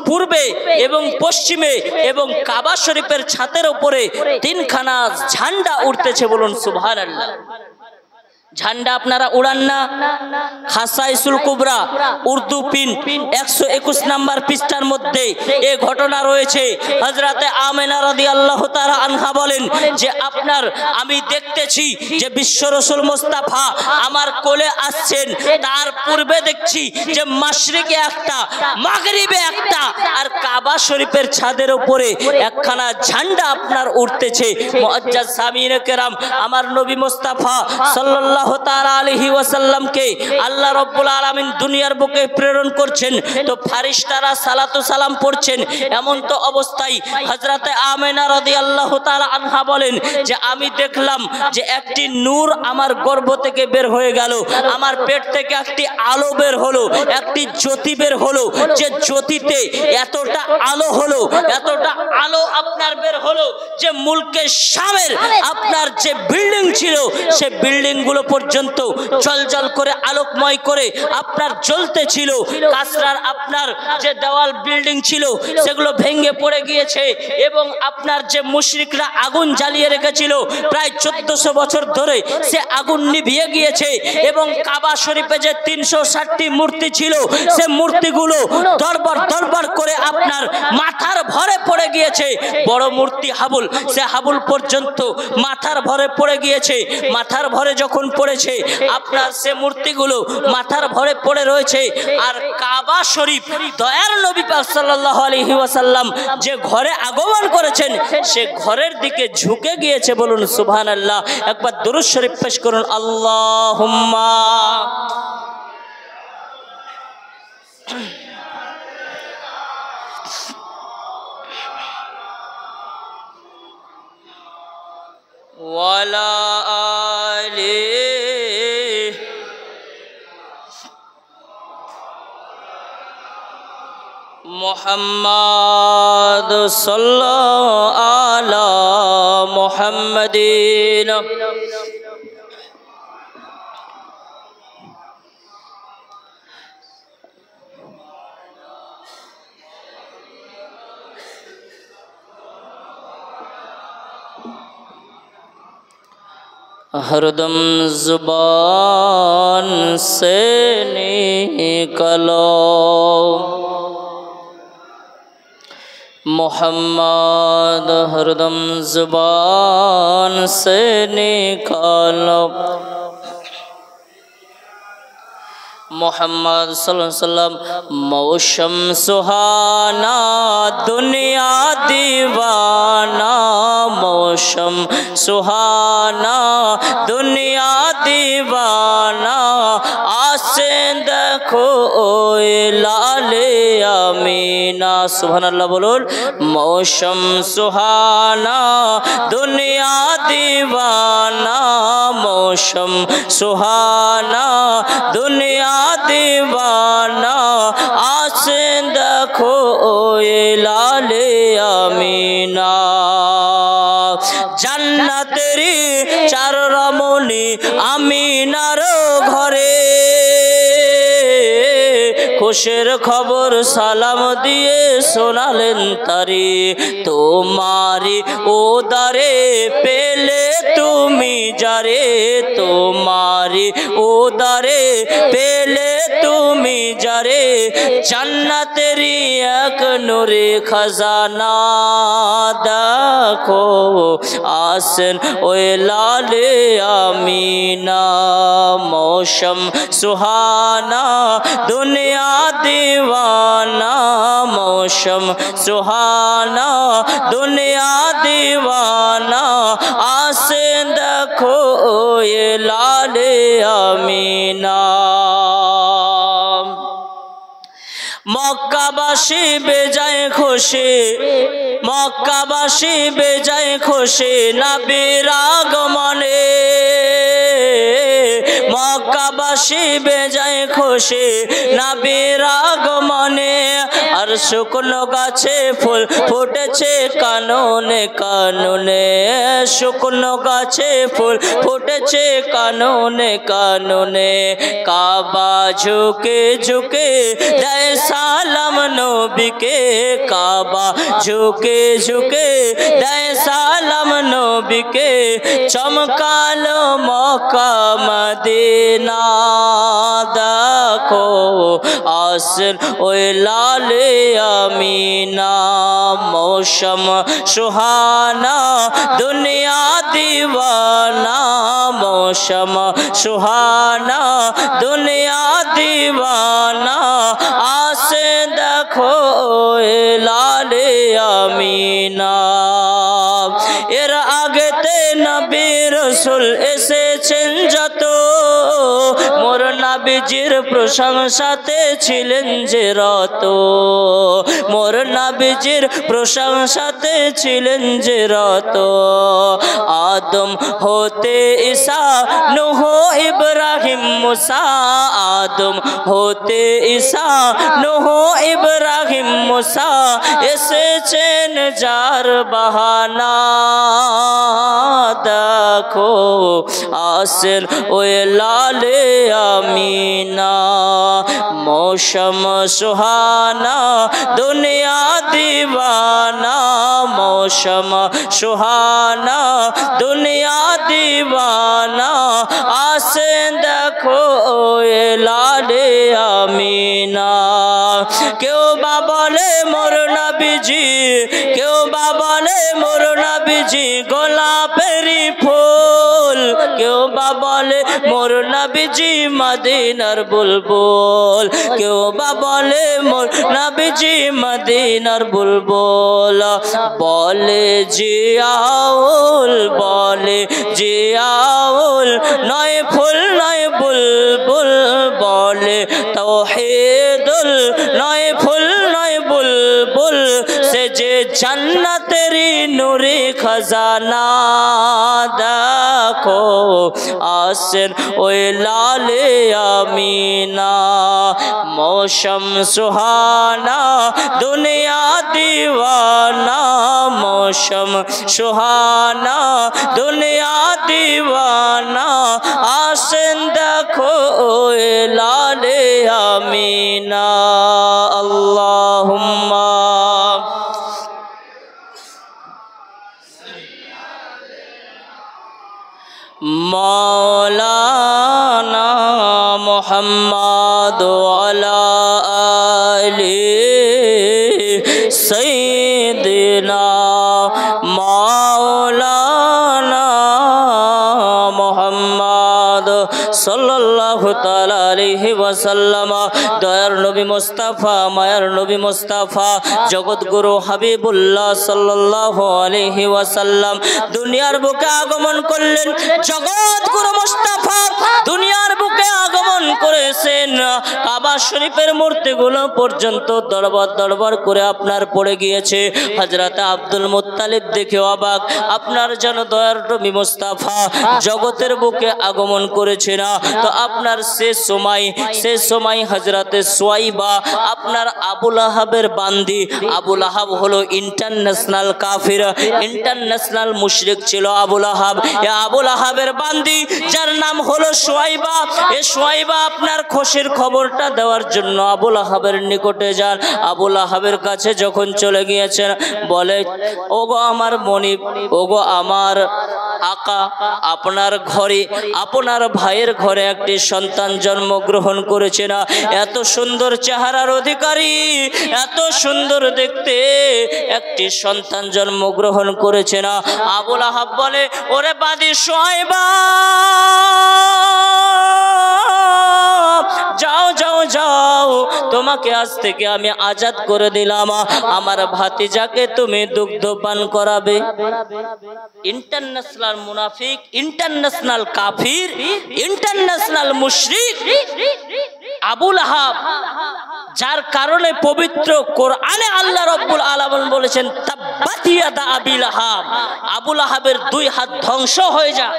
পূর্বে এবং পশ্চিমে এবং কাবা শরীফের ছাদের উপরে তিনখানা ঝান্ডা উঠতেছে। বলুন সুবহানাল্লাহ। ঝান্ডা আপনারা উড়ান না? খাসাইসুল কুবরা উর্দু প্রিন্ট 121 নম্বর পৃষ্ঠার মধ্যে এই ঘটনা রয়েছে। হযরতে আমেনা রাদিয়াল্লাহু তাআলা আনহা বলেন যে আপনার আমি দেখতেছি যে বিশ্ব রাসূল মুস্তাফা আমার কোলে আসছেন, তার পূর্বে দেখছি যে মাশরিকে একটা, মাগরিবে একটা, আর কাবা শরীফের ছাদের উপরে একখানা ঝান্ডা আপনার উঠতেছে। মুআজ্জাজ সামিনে কেরাম, আমার নবী মুস্তাফা সাল্লাল্লাহু তাআলা আলাইহি ওয়াসাল্লামকে আল্লাহ রাব্বুল আলামিন দুনিয়ার বুকে প্রেরণ করছেন, তো ফেরেশতারা সালাতু সালাম পড়ছেন। এমন তো অবস্থায় হযরতে আমেনা রাদিয়াল্লাহু তাআলা আনহা বলেন যে আমি দেখলাম যে একটি নূর আমার গর্ভ থেকে বের হয়ে গেল, আমার পেট থেকে একটি আলো বের হলো, একটি জ্যোতি বের হলো, যে জ্যোতিতে এতটা আলো হলো, এতটা আলো আপনার বের হলো যে মুলকে শামের আপনার যে বিল্ডিং ছিল সে বিল্ডিং গুলো পর্যন্ত জলজল করে আলোকময় করে আপনার জ্বলতে ছিল। কাসরার আপনার যে দেওয়াল বিল্ডিং ছিল সেগুলো ভেঙে পড়ে গিয়েছে এবং আপনার যে মুশরিকরা আগুন জ্বালিয়ে রেখেছিল প্রায় 1400 বছর ধরে সে আগুন নিভিয়ে গিয়েছে এবং কাবা শরীফে যে 360টি মূর্তি ছিল সে মূর্তিগুলো দরবার দরবার করে আপনার মাথার ভরে পড়ে গিয়েছে। বড় মূর্তি হাবুল, সে হাবুল পর্যন্ত মাথার ভরে পড়ে গিয়েছে। মাথার ভরে যখন পড়েছে আপনার সে মূর্তিগুলো মাথার ভরে পড়ে রয়েছে। আর কাবা শরীফ দয়ার নবী পাক সাল্লাল্লাহু আলাইহি ওয়াসাল্লাম যে ঘরে আগমন করেছেন সে ঘরের দিকে ঝুঁকে গিয়েছে। বলুন সুবহানাল্লাহ। একবার দুরূদ শরীফ পেশ করুন। আল্লাহুম্মা ওয়ালা আলি মুহাম্মাদ সাল্লাল্লাহু আলা মুহাম্মাদিন। हरदम जुबान से निकलो मोहम्मद, हरदम जुबान से निकालो मोहम्मद सल्लल्लाहु अलैहि वसल्लम। मौसम सुहाना दुनिया दीवाना, मौसम सुहाना दुनिया दीवाना, आसे देखो ओए लाले आमीना। सुभानअल्लाह बोलून। मौसम सुहाना दुनिया दीवाना, मौसम सुहाना दुनिया दीवाना, आसे देखो ओए लाले आमीना। জান্নাতেরি চার রমণী আমিনার ঘরে খুশির খবর সালাম দিয়ে শোনালেন তারি। তোমারি উদারে পেলে তুমি যারে, তোমারি উদারে পেলে তুমি যারে, জান্নাতেরি এক নূরে খাজানা দেখো আসেন ওই লালে আমিনা। মৌসম সুহানা দুনিয়া दीवाना, मौसम सुहाना दुनिया दीवाना, आसे देखो ये लाले आमीना। মক্কাবাসী বেজায় খুশি, মক্কাবাসী বেজায় খুশি নবীর আগমনে, মক্কাবাসী বেজায় খুশি নবীর আগমনে। আর শুকনো গাছে ফুল ফুটেছে কাননে কাননে, শুকনো গাছে ফুল ফুটেছে কাননে কাননে। কাবা ঝুঁকে ঝুঁকে দেয় সালাম নবীকে, কাবা ঝুঁকে ঝুঁকে দেয় সালাম নবীকে। চমকালো মক্কা মদিনা দেখো আসেন ওই লালে আমিনা। মৌসম সুহানা দুনিয়া दीवाना, मौसम सुहाना दुनिया दीवाना, आसे देखो लाले आमीना। एर आगे ते नबी रसूल एसेছেন যত, মোর নবীজির প্রশংসাতে ছিলেন যে রত, মোর নবীজির প্রশংসাতে ছিলেন যে রত। আদম হতে ঈসা নূহ ইব্রাহিম মুসা, আদম হতে ঈসা নূহ ইব্রাহিম মুসা, এসেছেন যার বাহানা দেখো আসেন ওই লালে আমিনা। मौसम सुहाना दुनिया दीवाना, मौसम सुहाना दुनिया दीवाना, आसे देखो ये लाले आमीना। क्यों बाबा ने मोर नबीजी, क्यों बाबा ने मोर नबीजी गोलापेरी फूल, क्यों बाबा ने मोर नबीजी मदीनार बुलबुल, क्यों बाबा ने मोर नबीजी मदीनार बुलबुल। बोले जियाउल, बोले जियाउल, नए फूल नए बुलबुल, बोले तौहीदुल, नए फूल नए बुलबुल, से जे जन्नतेरी नूरी खजाना देखो आसिर ओए लाले आमीना। मौसम सुहाना दुनिया दीवाना, मौसम सुहाना दुनिया दीवाना, आसिन देखो ओए लाले आमीना। अल्लाहुम्मा मौलाना मुहम्मद अला आले सैयदना, मौलाना मुहम्मद सल्लल्लाहु ताला अलैहि वसल्लम। दयार नबी मुस्ताफा, मायार नबी मुस्ताफा, जगत गुरु हबीबुल्लाह सल्लल्लाहु अलैहि वसल्लम दुनियार बुके আগমন করলেন। जगत गुरु मुस्ताफा दुनियार बुके আগমন করেছেন। কাবা শরীফের মূর্তিগুলো পর্যন্ত দরবার দরবার করে আপনার পড়ে গিয়েছে। হযরত আব্দুল মুত্তালিব দেখে অবাক, আপনার যেন দয়ার নবী মুস্তাফা জগতের বুকে আগমন করেছে না। তো আপনার শেষ সময় হযরতে সুয়াইবা, আপনার আবুল আহাবের বান্দি। আবুল আহাব হলো ইন্টারন্যাশনাল কাফির, ইন্টারন্যাশনাল মুশরিক ছিল আবুল আহাব। এই আবুল আহাবের বান্দি যার নাম হলো সুয়াইবা, এই সুয়াইবা আপনার খুশির খবরটা দেওয়ার জন্য আবুল আহাবের নিকটে যান। আবুল আহাবের কাছে যখন চলে গিয়েছেন, বলে ওগো আমার মনিব, ওগো আমার আকা, আপনার ঘরে আপনার ভাইয়ের ঘরে একটি সন্তান জন্মগ্রহণ করেছে না। এত সুন্দর চেহারার অধিকারী, এত সুন্দর দেখতে একটি সন্তান জন্মগ্রহণ করেছে না। আবুল আহাব বলে, ওরে বাদী সুয়াইবা, যাও যাও যাও, তোমাকে আজ থেকে আমি আজাদ করে দিলাম। আমার ভাতিজাকে তুমি দুগ্ধ পান করাবে। ইন্টারন্যাশনাল মুনাফিক, ইন্টারন্যাশনাল কাফির, ইন্টারন্যাশনাল মুশরিক আবুল আহাব, যার কারণে পবিত্র কোরআনে আল্লাহ রাব্বুল আলামিন বলেছেন তাব্বাত ইয়াদা আবিল আহাব, আবুল আহাবের দুই হাত ধ্বংস হয়ে যায়।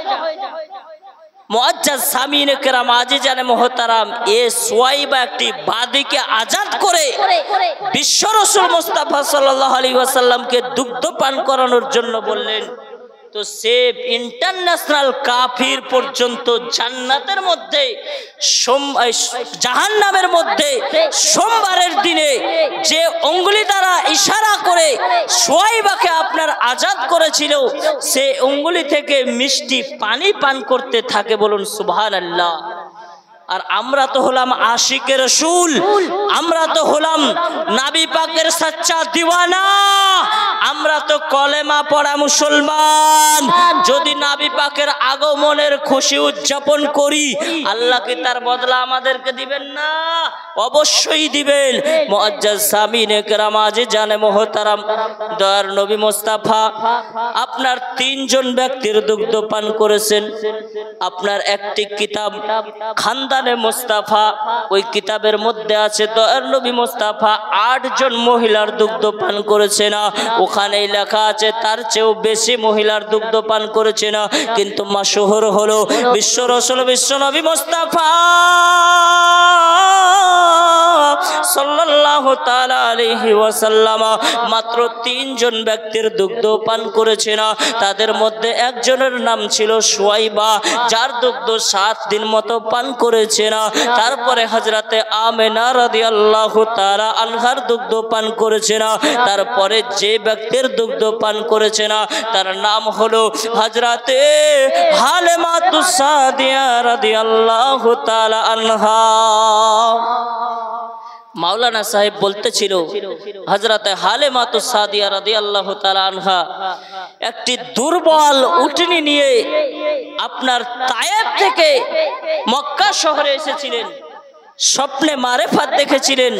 মুআজ্জাজ সামিনে কেরাম, আজিজানে মুহতারাম, এ সুয়াইবা একটি বাদীকে আজাদ করে বিশ্ব রাসূল মুস্তাফা সাল্লাল্লাহু আলাইহি ওয়াসাল্লামকে দুগ্ধ পান করানোর জন্য বললেন। তো সে ইন্টারন্যাশনাল কাফির পর্যন্ত জান্নাতের মধ্যে, জাহান্নামের মধ্যে সোমবারের দিনে যে অঙ্গুলি দ্বারা ইশারা করে সুয়াইবাকে আপনার আজাদ করেছিল, সে অঙ্গুলি থেকে মিষ্টি পানি পান করতে থাকে। বলুন সুবহানাল্লাহ। আর আমরা তো হলাম আশিকের রাসূল, আমরা তো হলাম নবী পাকের সচ্চা দিওয়ানা, আমরা তো কলেমা পড়া মুসলমান। যদি নবী পাকের আগমনের খুশি উদযাপন করি, আল্লাহ কি তার বদলা আমাদেরকে দিবেন না? অবশ্যই দিবেন। মুআজ্জাজ সামিনে কেরাম, আজিজানে মুহতারাম, দয়ার নবী মুস্তাফা আপনার তিনজন ব্যক্তির দুগ্ধ পান করেছেন। আপনার একটি কিতাব খান্দা খানদানে মুস্তাফা ওই কিতাবের মধ্যে আছে দয়ার নবী মুস্তাফা 8 জন মহিলার দুগ্ধ পান করেছে না। ওখানেই লেখা আছে তার চেয়েও বেশি মহিলার দুগ্ধ পান করেছে না। কিন্তু মাশহুর হলো বিশ্ব রাসূল বিশ্ব নবী মুস্তাফা সাল্লাল্লাহু তাআলা আলাইহি ওয়াসাল্লাম মাত্র 3 জন ব্যক্তির দুগ্ধ পান করেছে না। তাদের মধ্যে একজনের নাম ছিল সুয়াইবা, যার দুগ্ধ 7 দিন মতো পান করেছে না। তারপরে হযরতে আমেনা রাদিয়াল্লাহু তাআলা আনহার দুগ্ধ পান করেছে না। তারপরে যে ব্যক্তির দুগ্ধ পান করেছে না তার নাম হলো হযরতে হালিমাতুস সাদিয়া রাদিয়াল্লাহু তাআলা আনহা। মাওলানা সাহেব বলতেছিল হযরতে হালিমাতুস সাদিয়া রাদিয়াল্লাহু তাআলা আনহা একটি দুর্বল উটনি নিয়ে আপনার তায়েফ থেকে মক্কা শহরে এসেছিলেন। স্বপ্নে মারেফাত দেখেছিলেন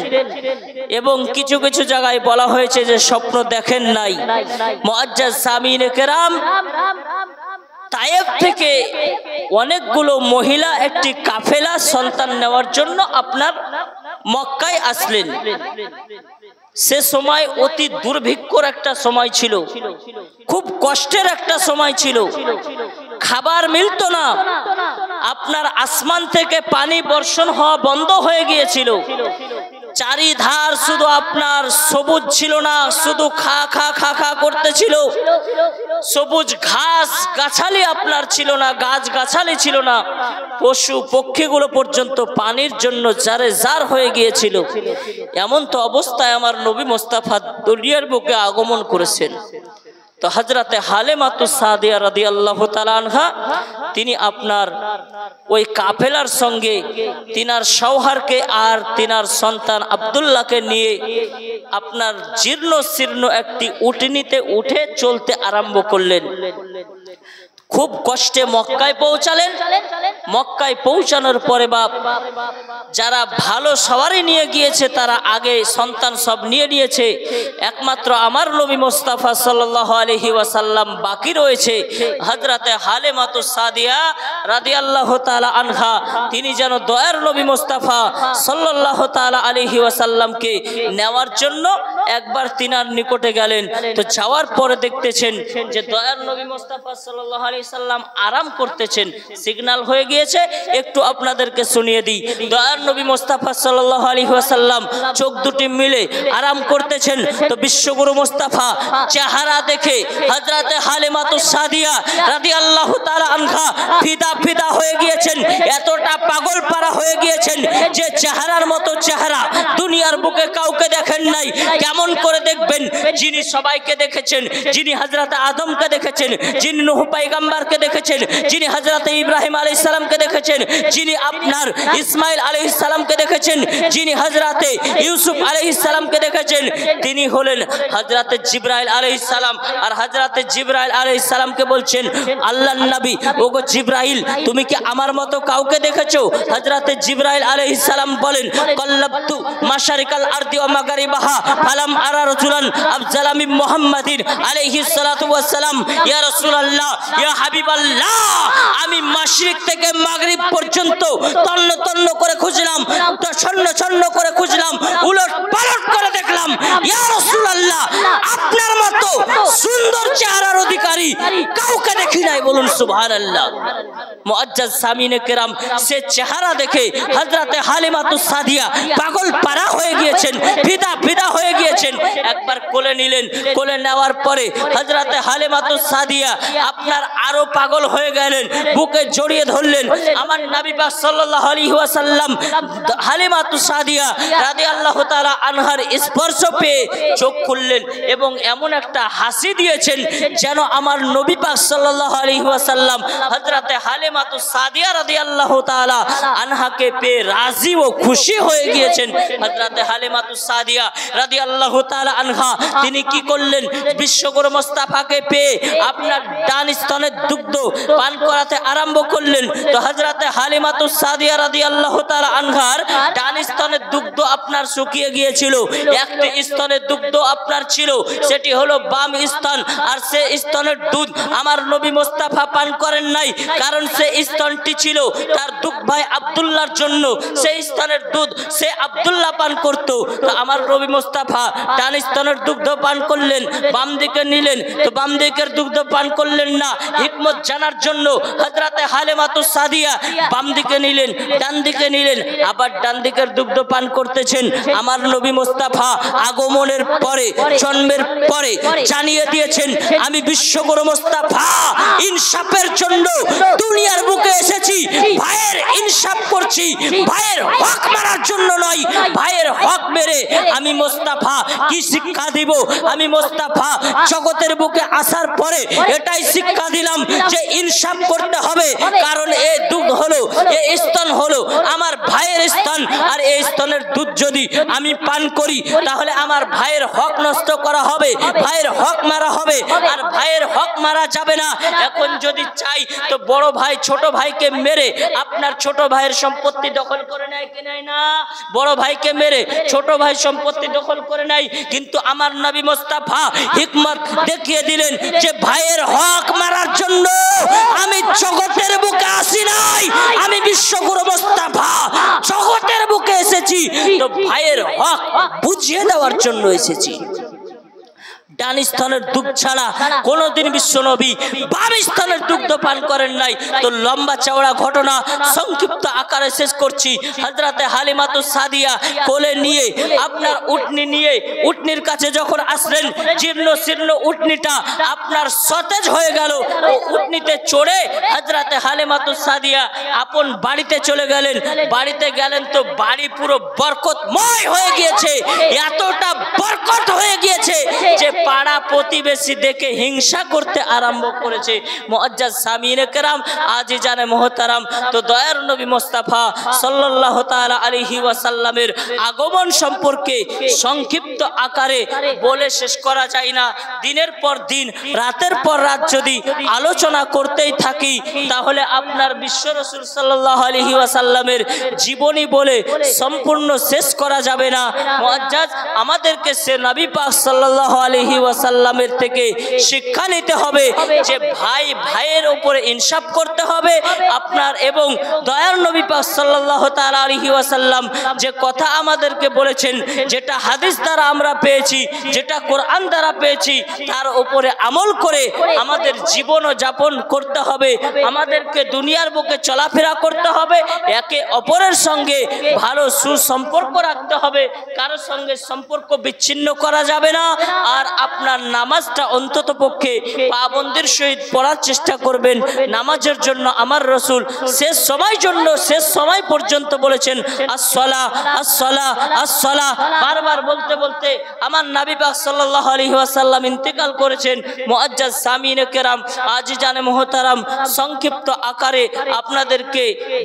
এবং কিছু কিছু জায়গায় বলা হয়েছে যে স্বপ্ন দেখেন নাই। মুআজ্জাজ সামিনে কেরাম তায়েফ থেকে অনেকগুলো মহিলা একটি কাফেলা সন্তান নেওয়ার জন্য আপনার মক্কায় আসলেন। সে সময় অতি দুর্ভিক্ষর একটা সময় ছিল, খুব কষ্টের একটা সময় ছিল, খাবার মিলত না। আপনার আসমান থেকে পানি বর্ষণ হওয়া বন্ধ হয়ে গিয়েছিল। চারিধার শুধু আপনার সবুজ ছিল না, শুধু খা খা খা খা করতেছিল। সবুজ ঘাস গাছালি আপনার ছিল না, গাছ গাছালি ছিল না। পশু পক্ষীগুলো পর্যন্ত পানির জন্য জারে জার হয়ে গিয়েছিল। এমন তো অবস্থায় আমার নবী মুস্তাফা দুনিয়ার বুকে আগমন করেছেন। তো হযরতে হালিমাতুস সাদিয়া রাদিয়াল্লাহু তাআলা আনহা তিনি আপনার ওই কাফেলার সঙ্গে তিনার শওহারকে আর তিনার সন্তান আব্দুল্লাহকে নিয়ে আপনার জীর্ণ শীর্ণ একটি উটনিতে উঠে চলতে আরম্ভ করলেন। খুব কষ্টে মক্কায় পৌঁছালেন। মক্কায় পৌঁছানোর পরে বাপ যারা ভালো সওয়ারি নিয়ে গিয়েছে তারা আগে সন্তান সব নিয়ে নিয়েছে। একমাত্র আমার নবী মুস্তাফা সাল্লাল্লাহু আলাইহি ওয়াসাল্লাম বাকি রয়েছে। হযরতে হালিমাতুস সাদিয়া রাদিয়াল্লাহু তাআলা আনহা তিনি যেন দয়ার নবী মুস্তাফা সাল্লাল্লাহু তাআলা আলাইহি ওয়াসাল্লামকে নেওয়ার জন্য একবার তিনার নিকটে গেলেন। তো যাওয়ার পরে দেখতেছেন যে দয়ার নবী মুস্তাফা সাল্লাল্লাহু আলাইহি সাল্লাম আরাম করতেছেন। সিগন্যাল হয়ে গিয়েছে, একটু আপনাদেরকে শুনিয়ে দিই। দয়ার নবী মুস্তাফা সাল্লাল্লাহু আলাইহি ওয়াসাল্লাম চোখ দুটি মিলে আরাম করতেছেন। তো বিশ্বগুরু মুস্তাফা চেহারা দেখে হযরতে হালিমাতুস সাদিয়া রাদিয়াল্লাহু তাআলা আনহা ফিদা ফিদা হয়ে গিয়েছেন। এতটা পাগল পারা হয়ে গিয়েছেন যে চেহারার মতো চেহারা দুনিয়ার বুকে কাউকে দেখেন নাই। কেমন করে দেখবেন? যিনি সবাইকে দেখেছেন, যিনি হযরতে আদমকে দেখেছেন, যিনি নূহ পয়গম্বরকে দেখেছেন, যিনি হযরতে ইব্রাহিম আলাইহিস সালামকে দেখেছেন, যিনি আপনার ইসমাইল আলাইহিস সালামকে দেখেছেন, যিনি হযরতে ইউসুফ আলাইহিস সালামকে দেখেছেন, তিনি হলেন হযরতে জিবরাইল আলাইহিস সালাম। আর হযরতে জিবরাইল আলাইহিস সালামকে বলছেন আল্লাহর নবী, ওগো জিবরাইল তুমি কি আমার মতো কাউকে দেখেছো? হযরতে জিবরাইল আলাইহিস সালাম বলেন কল্লাবতু মাশারিকাল আরদি ওয়া মাগরিবাহা ফালাম আরা রাজুলান আফজালা মিন মুহাম্মাদিন আলাইহিস সালাতু ওয়াস সালাম। ইয়া রাসূলুল্লাহ, ইয়া হাবিবাল্লাহ, আমি মাশরিক থেকে মাগরিব পর্যন্ত তন্ন তন্ন করে খুঁজলাম, ছন্ন ছন্ন করে খুঁজলাম, উলট পালট করে দেখলাম, ইয়া রাসূলুল্লাহ আপনার মতো সুন্দর চেহারার অধিকারী কাউকে দেখি নাই। বলুন সুবহানাল্লাহ। মুআজ্জাজ সামিনে কেরাম সে চেহারা দেখে হযরতে হালিমাতুস সাদিয়া পাগল পারা হয়ে গিয়েছেন, ফিদা ফিদা হয়ে গিয়েছেন। একবার কোলে নিলেন, কোলে নেওয়ার পরে হযরতে হালিমাতুস সাদিয়া আপনার আরো পাগল হয়ে গেলেন, বুকে জড়িয়ে ধরলেন। আমার নবী পাক সাল্লাল্লাহু আলাইহি ওয়াসাল্লাম হালিমাতুস সাদিয়া রাদিয়াল্লাহু তাআলা আনহার স্পর্শ পেয়ে চোখ খুললেন এবং এমন একটা হাসি দিয়েছেন যেন আমার নবী পাক সাল্লাল্লাহু আলাইহি ওয়াসাল্লাম হযরতে হালিমাতুস সাদিয়া রাদিয়াল্লাহু তাআলা আনহাকে পেয়ে রাজি ও খুশি হয়ে গিয়েছেন। হযরতে হালিমাতুস সাদিয়া রাদিয়াল্লাহু রাদিয়াল্লাহু তাআলা আনহা তিনি কি করলেন, বিশ্বগুরু মুস্তাফাকে পেয়ে আপনার ডান স্তনের দুগ্ধ পান করাতে আরম্ভ করলেন। তো হযরতে হালিমাতুস সাদিয়া রাদিয়াল্লাহু তাআলা আনহার ডান স্তনের দুগ্ধ আপনার শুকিয়ে গিয়েছিল, একটি স্তনের দুগ্ধ আপনার ছিল, সেটি হলো বাম স্তন। আর সে স্তনের দুধ আমার নবী মুস্তাফা পান করেন নাই, কারণ সে স্তনটি ছিল তার দুধ ভাই আব্দুল্লাহর জন্য। সেই স্তনের দুধ সে আব্দুল্লাহ পান করত। তো আমার নবী মুস্তাফা ডান স্তনের দুগ্ধ পান করলেন, বাম দিকে নিলেন, তো বাম দিকের দুগ্ধ পান করলেন না। হিকমত জানার জন্য হযরতে হালিমাতুস সাদিয়া বাম দিকে নিলেন, ডান দিকে নিলেন, আবার ডান দিকের দুগ্ধ পান করতেছেন। আমার নবী মুস্তাফা আগমনের পরে, জন্মের পরে জানিয়ে দিয়েছেন, আমি বিশ্বগুরু মুস্তাফা ইনসাফের জন্য দুনিয়ার বুকে এসেছি, ভাইয়ের ইনসাফ করছি, ভাইয়ের হক মারার জন্য নয়। ভাইয়ের হক মেরে আমি মুস্তাফা কি শিক্ষা দিব? আমি মুস্তাফা জগতের বুকে আসার পরে এটাই শিক্ষা দিলাম যে ইনসাফ করতে হবে, কারণ এই দুধ হলো, এই স্তন হলো আমার ভাইয়ের স্তন। আর এই স্তনের দুধ যদি আমি পান করি তাহলে আমার ভাইয়ের হক নষ্ট করা হবে, ভাইয়ের হক মারা হবে, আর ভাইয়ের হক মারা যাবে না। এখন যদি চাই তো বড় ভাই ছোট ভাইকে মেরে আপনার ছোট ভাইয়ের সম্পত্তি দখল করে নেয় কি নেয় না? বড় ভাইকে মেরে ছোট ভাই সম্পত্তি দখল করে নেয়। কিন্তু আমার নবী মুস্তাফা হিকমত দেখিয়ে দিলেন যে ভাইয়ের হক মারার জন্য আমি জগতের বুকে আসি নাই, আমি বিশ্বগুরু মুস্তাফা জগতের বুকে এসেছি, তো ভাইয়ের হক বুঝিয়ে দেওয়ার জন্য এসেছি। ডান স্তনের দুধ ছাড়া কোনদিন বিশ্বনবী বাম স্তনের দুগ্ধ পান করেন নাই। তো লম্বা চওড়া ঘটনা সংক্ষিপ্ত আকারে শেষ করছি। হযরতে হালিমাতুস সাদিয়া কোলে নিয়ে আপনার উটনি নিয়ে উটনির কাছে যখন আসলেন, জীর্ণ শীর্ণ উটনিটা আপনার সতেজ হয়ে গেল। ও উটনিতে চড়ে হযরতে হালিমাতুস সাদিয়া আপন বাড়িতে চলে গেলেন। বাড়িতে গেলেন তো বাড়ি পুরো বরকতময় হয়ে গিয়েছে, এতটা বরকত হয়ে গিয়েছে যে পাড়া প্রতিবেশী দেখে হিংসা করতে আরম্ভ করেছে। মুআজ্জাজ সামিনে কেরাম, আজিজানে মুহতারাম, তো দয়ার নবী মুস্তাফা সাল্লাল্লাহু তাআলা আলাইহি ওয়াসাল্লামের আগমন সম্পর্কে সংক্ষিপ্ত আকারে বলে শেষ করা যায় না। দিনের পর দিন, রাতের পর রাত যদি আলোচনা করতেই থাকি তাহলে আপনার বিশ্ব রাসূল সাল্লাল্লাহু আলাইহি ওয়াসাল্লামের জীবনী বলে সম্পূর্ণ শেষ করা যাবে না। মুআজ্জাজ আমাদেরকে সে নবী পাক সাল্লাল্লাহু আলাইহি ওয়াসাল্লামের থেকে শিক্ষা নিতে হবে যে ভাই ভাইয়ের উপরে ইনসাফ করতে হবে আপনার। এবং দয়ার নবী পাক সাল্লাল্লাহু তাআলা আলাইহি ওয়াসাল্লাম যে কথা আমাদেরকে বলেছেন, যেটা হাদিস দ্বারা আমরা পেয়েছি, যেটা কোরআন দ্বারা পেয়েছি, তার উপরে আমল করে আমাদের জীবন যাপন করতে হবে। আমাদেরকে দুনিয়ার বুকে চলাফেরা করতে হবে, একে অপরের সঙ্গে ভালো সুসম্পর্ক রাখতে হবে, কারোর সঙ্গে সম্পর্ক বিচ্ছিন্ন করা যাবে না। আর আপনার নামাজটা অন্তত পক্ষে পাবন্দির সহিত পড়ার চেষ্টা করবেন। নামাজের জন্য আমার রাসূল শেষ সময় পর্যন্ত বলেছেন আসসালা আসসালা আসসালা, বারবার বলতে বলতে আমার নবী পাক সাল্লাল্লাহু আলাইহি ওয়াসাল্লাম ইন্তেকাল করেছেন। মুআজ্জাজ সামিনে কেরাম, আজিজানে মুহতারাম, সংক্ষিপ্ত আকারে আপনাদেরকে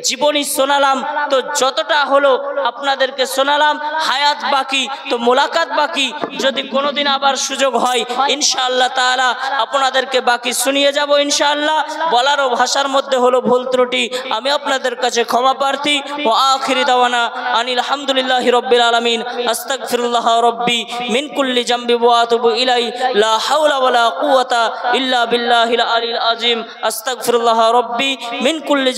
জীবনী শোনালাম। তো যতটা হলো আপনাদেরকে শোনালাম, হায়াত বাকি, তো মোলাকাত বাকি। যদি কোনোদিন আবার সুযোগ হয় ইনশাআল্লাহ তাআলা আপনাদেরকে বাকি শুনিয়ে যাব ইনশাআল্লাহ। বলারও ভাষার মধ্যে হলো ভুল ত্রুটি, আমি আপনাদের কাছে ক্ষমা প্রার্থী। ওয়া আখিরি দাওয়ানা আনিল হামদুলিল্লাহি রাব্বিল আলামিন। আস্তাগফিরুল্লাহ রাব্বি মিন কুল্লি জামবি ওয়া আতুবু ইলাই। লা হাওলা ওয়ালা কুওয়াতা ইল্লা বিল্লাহিল আলিল আযীম। আস্তাগফিরুল্লাহ রাব্বি মিন কুল্লি